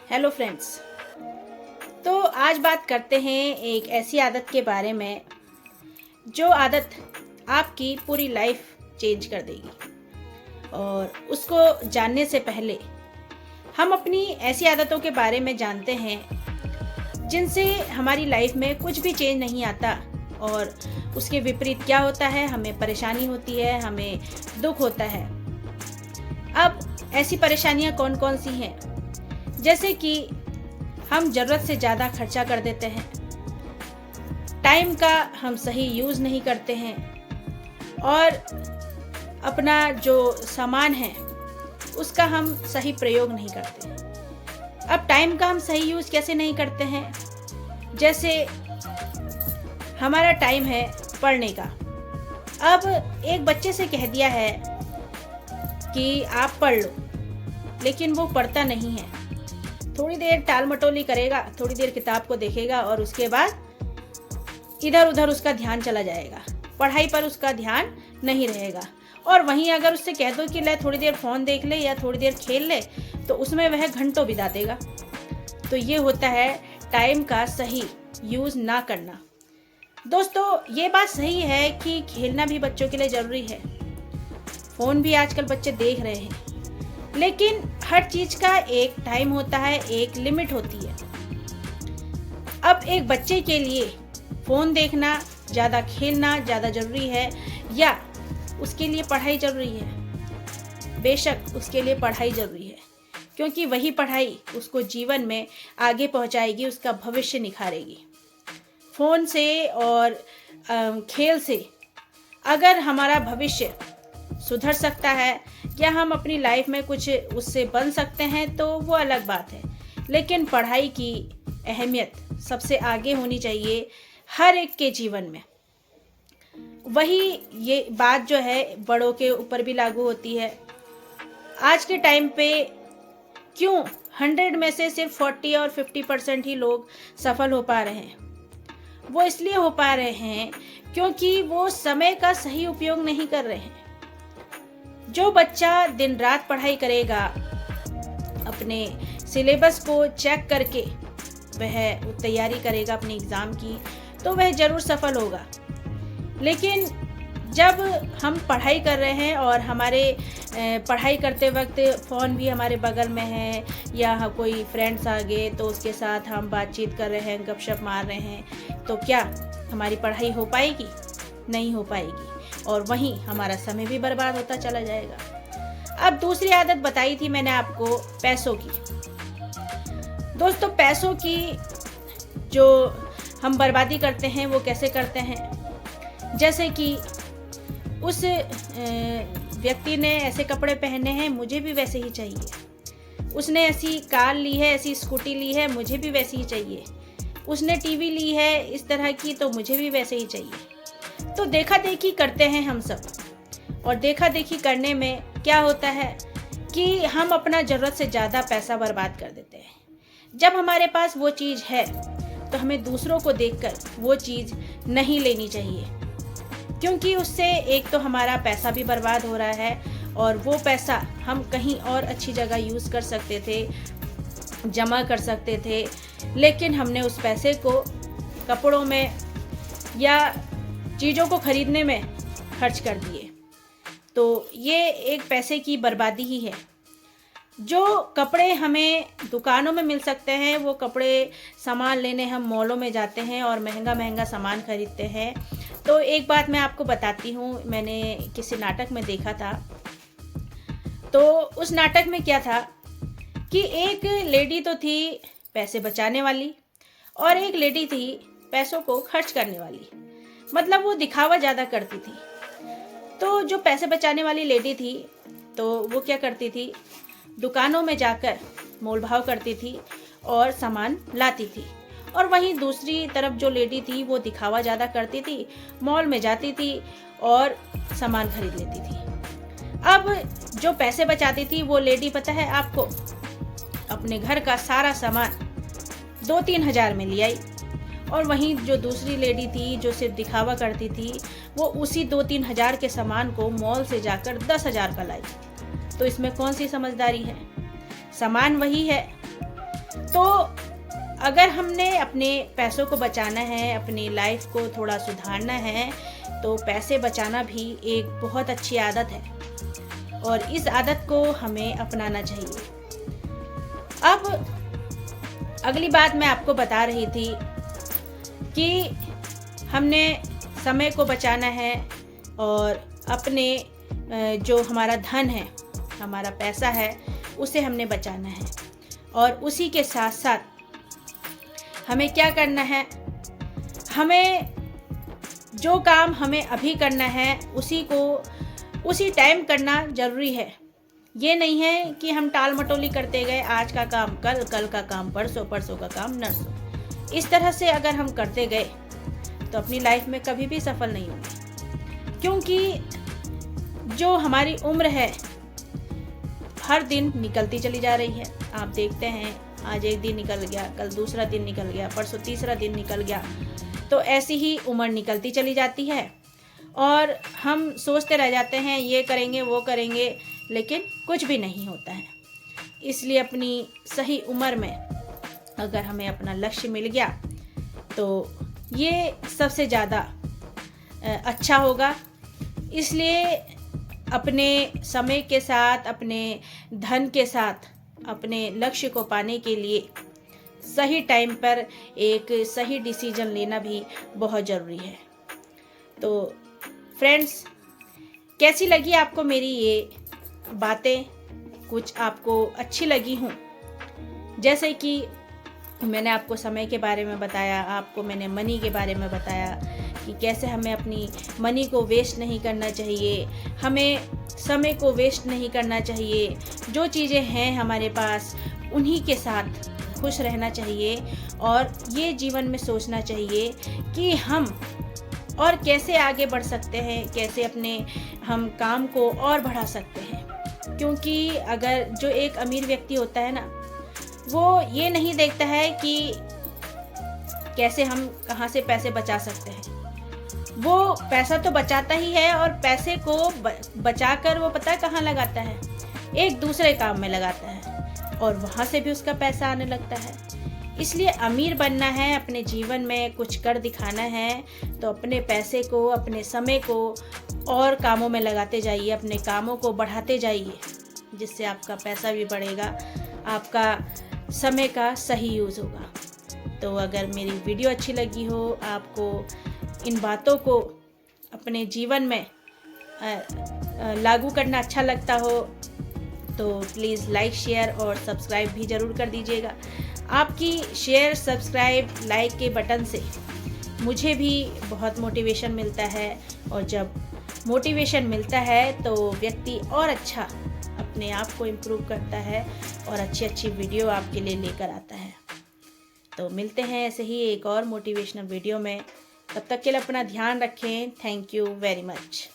Hello friends. तो आज बात करते हैं एक ऐसी आदत के बारे में जो आदत आपकी पूरी लाइफ चेंज कर देगी। और उसको जानने से पहले हम अपनी ऐसी आदतों के बारे में जानते हैं जिनसे हमारी लाइफ में कुछ भी चेंज नहीं आता और उसके विपरीत क्या होता है, हमें परेशानी होती है, हमें दुख होता है। अब ऐसी परेशानियां कौन कौन सी हैं? जैसे कि हम ज़रूरत से ज़्यादा खर्चा कर देते हैं, टाइम का हम सही यूज़ नहीं करते हैं और अपना जो सामान है उसका हम सही प्रयोग नहीं करते। अब टाइम का हम सही यूज़ कैसे नहीं करते हैं? जैसे हमारा टाइम है पढ़ने का। अब एक बच्चे से कह दिया है कि आप पढ़ लो, लेकिन वो पढ़ता नहीं है। थोड़ी देर टाल मटोली करेगा, थोड़ी देर किताब को देखेगा और उसके बाद इधर उधर उसका ध्यान चला जाएगा, पढ़ाई पर उसका ध्यान नहीं रहेगा। और वहीं अगर उससे कह दो कि ले थोड़ी देर फ़ोन देख ले या थोड़ी देर खेल ले, तो उसमें वह घंटों बिता देगा। तो ये होता है टाइम का सही यूज़ ना करना। दोस्तों, ये बात सही है कि खेलना भी बच्चों के लिए ज़रूरी है, फ़ोन भी आजकल बच्चे देख रहे हैं, लेकिन हर चीज़ का एक टाइम होता है, एक लिमिट होती है। अब एक बच्चे के लिए फ़ोन देखना, ज़्यादा खेलना ज़्यादा ज़रूरी है या उसके लिए पढ़ाई ज़रूरी है? बेशक उसके लिए पढ़ाई ज़रूरी है, क्योंकि वही पढ़ाई उसको जीवन में आगे पहुंचाएगी, उसका भविष्य निखारेगी। फ़ोन से और खेल से अगर हमारा भविष्य सुधर सकता है या हम अपनी लाइफ में कुछ उससे बन सकते हैं तो वो अलग बात है, लेकिन पढ़ाई की अहमियत सबसे आगे होनी चाहिए हर एक के जीवन में। वही ये बात जो है बड़ों के ऊपर भी लागू होती है। आज के टाइम पे क्यों 100 में से सिर्फ 40 और 50% ही लोग सफल हो पा रहे हैं? वो इसलिए हो पा रहे हैं क्योंकि वो समय का सही उपयोग नहीं कर रहे हैं। जो बच्चा दिन रात पढ़ाई करेगा, अपने सिलेबस को चेक करके वह तैयारी करेगा अपने एग्ज़ाम की, तो वह ज़रूर सफल होगा। लेकिन जब हम पढ़ाई कर रहे हैं और हमारे पढ़ाई करते वक्त फ़ोन भी हमारे बगल में है या कोई फ्रेंड्स आ गए तो उसके साथ हम बातचीत कर रहे हैं, गपशप मार रहे हैं, तो क्या हमारी पढ़ाई हो पाएगी? नहीं हो पाएगी और वहीं हमारा समय भी बर्बाद होता चला जाएगा। अब दूसरी आदत बताई थी मैंने आपको पैसों की। दोस्तों, पैसों की जो हम बर्बादी करते हैं वो कैसे करते हैं? जैसे कि उस व्यक्ति ने ऐसे कपड़े पहने हैं, मुझे भी वैसे ही चाहिए। उसने ऐसी कार ली है, ऐसी स्कूटी ली है, मुझे भी वैसे ही चाहिए। उसने टीवी ली है इस तरह की, तो मुझे भी वैसे ही चाहिए। तो देखा देखी करते हैं हम सब, और देखा देखी करने में क्या होता है कि हम अपना ज़रूरत से ज़्यादा पैसा बर्बाद कर देते हैं। जब हमारे पास वो चीज़ है तो हमें दूसरों को देखकर वो चीज़ नहीं लेनी चाहिए, क्योंकि उससे एक तो हमारा पैसा भी बर्बाद हो रहा है और वो पैसा हम कहीं और अच्छी जगह यूज़ कर सकते थे, जमा कर सकते थे, लेकिन हमने उस पैसे को कपड़ों में या चीज़ों को खरीदने में खर्च कर दिए। तो ये एक पैसे की बर्बादी ही है। जो कपड़े हमें दुकानों में मिल सकते हैं, वो कपड़े सामान लेने हम मॉलों में जाते हैं और महंगा महंगा सामान खरीदते हैं। तो एक बात मैं आपको बताती हूँ, मैंने किसी नाटक में देखा था। तो उस नाटक में क्या था कि एक लेडी तो थी पैसे बचाने वाली और एक लेडी थी पैसों को खर्च करने वाली। मतलब वो दिखावा ज़्यादा करती थी। तो जो पैसे बचाने वाली लेडी थी, तो वो क्या करती थी, दुकानों में जाकर मोल भाव करती थी और सामान लाती थी। और वहीं दूसरी तरफ जो लेडी थी वो दिखावा ज़्यादा करती थी, मॉल में जाती थी और सामान खरीद लेती थी। अब जो पैसे बचाती थी वो लेडी, पता है आपको, अपने घर का सारा सामान 2-3 हज़ार में ले आई, और वहीं जो दूसरी लेडी थी जो सिर्फ दिखावा करती थी, वो उसी 2-3 हज़ार के सामान को मॉल से जाकर 10 हज़ार का लाई। तो इसमें कौन सी समझदारी है? सामान वही है, तो अगर हमने अपने पैसों को बचाना है, अपनी लाइफ को थोड़ा सुधारना है, तो पैसे बचाना भी एक बहुत अच्छी आदत है और इस आदत को हमें अपनाना चाहिए। अब अगली बात मैं आपको बता रही थी कि हमने समय को बचाना है और अपने जो हमारा धन है, हमारा पैसा है, उसे हमने बचाना है और उसी के साथ साथ हमें क्या करना है, हमें जो काम हमें अभी करना है उसी टाइम करना ज़रूरी है। ये नहीं है कि हम टाल मटोली करते गए, आज का काम कल, कल का काम परसों, परसों का काम नरसों। इस तरह से अगर हम करते गए तो अपनी लाइफ में कभी भी सफल नहीं होंगे, क्योंकि जो हमारी उम्र है हर दिन निकलती चली जा रही है। आप देखते हैं, आज एक दिन निकल गया, कल दूसरा दिन निकल गया, परसों तीसरा दिन निकल गया, तो ऐसी ही उम्र निकलती चली जाती है और हम सोचते रह जाते हैं ये करेंगे वो करेंगे, लेकिन कुछ भी नहीं होता है। इसलिए अपनी सही उम्र में अगर हमें अपना लक्ष्य मिल गया तो ये सबसे ज़्यादा अच्छा होगा। इसलिए अपने समय के साथ, अपने धन के साथ, अपने लक्ष्य को पाने के लिए सही टाइम पर एक सही डिसीजन लेना भी बहुत ज़रूरी है। तो फ्रेंड्स, कैसी लगी आपको मेरी ये बातें? कुछ आपको अच्छी लगी हों, जैसे कि मैंने आपको समय के बारे में बताया, आपको मैंने मनी के बारे में बताया कि कैसे हमें अपनी मनी को वेस्ट नहीं करना चाहिए, हमें समय को वेस्ट नहीं करना चाहिए, जो चीज़ें हैं हमारे पास उन्हीं के साथ खुश रहना चाहिए और ये जीवन में सोचना चाहिए कि हम और कैसे आगे बढ़ सकते हैं, कैसे अपने हम काम को और बढ़ा सकते हैं। क्योंकि अगर जो एक अमीर व्यक्ति होता है ना, वो ये नहीं देखता है कि कैसे हम कहाँ से पैसे बचा सकते हैं, वो पैसा तो बचाता ही है और पैसे को बचाकर वो पता है कहाँ लगाता है, एक दूसरे काम में लगाता है और वहाँ से भी उसका पैसा आने लगता है। इसलिए अमीर बनना है, अपने जीवन में कुछ कर दिखाना है, तो अपने पैसे को, अपने समय को और कामों में लगाते जाइए, अपने कामों को बढ़ाते जाइए, जिससे आपका पैसा भी बढ़ेगा, आपका समय का सही यूज़ होगा। तो अगर मेरी वीडियो अच्छी लगी हो, आपको इन बातों को अपने जीवन में लागू करना अच्छा लगता हो, तो प्लीज़ लाइक, शेयर और सब्सक्राइब भी ज़रूर कर दीजिएगा। आपकी शेयर, सब्सक्राइब, लाइक के बटन से मुझे भी बहुत मोटिवेशन मिलता है और जब मोटिवेशन मिलता है तो व्यक्ति और अच्छा अपने आप को इम्प्रूव करता है और अच्छी अच्छी वीडियो आपके लिए लेकर आता है। तो मिलते हैं ऐसे ही एक और मोटिवेशनल वीडियो में। तब तक के लिए अपना ध्यान रखें। Thank you very much.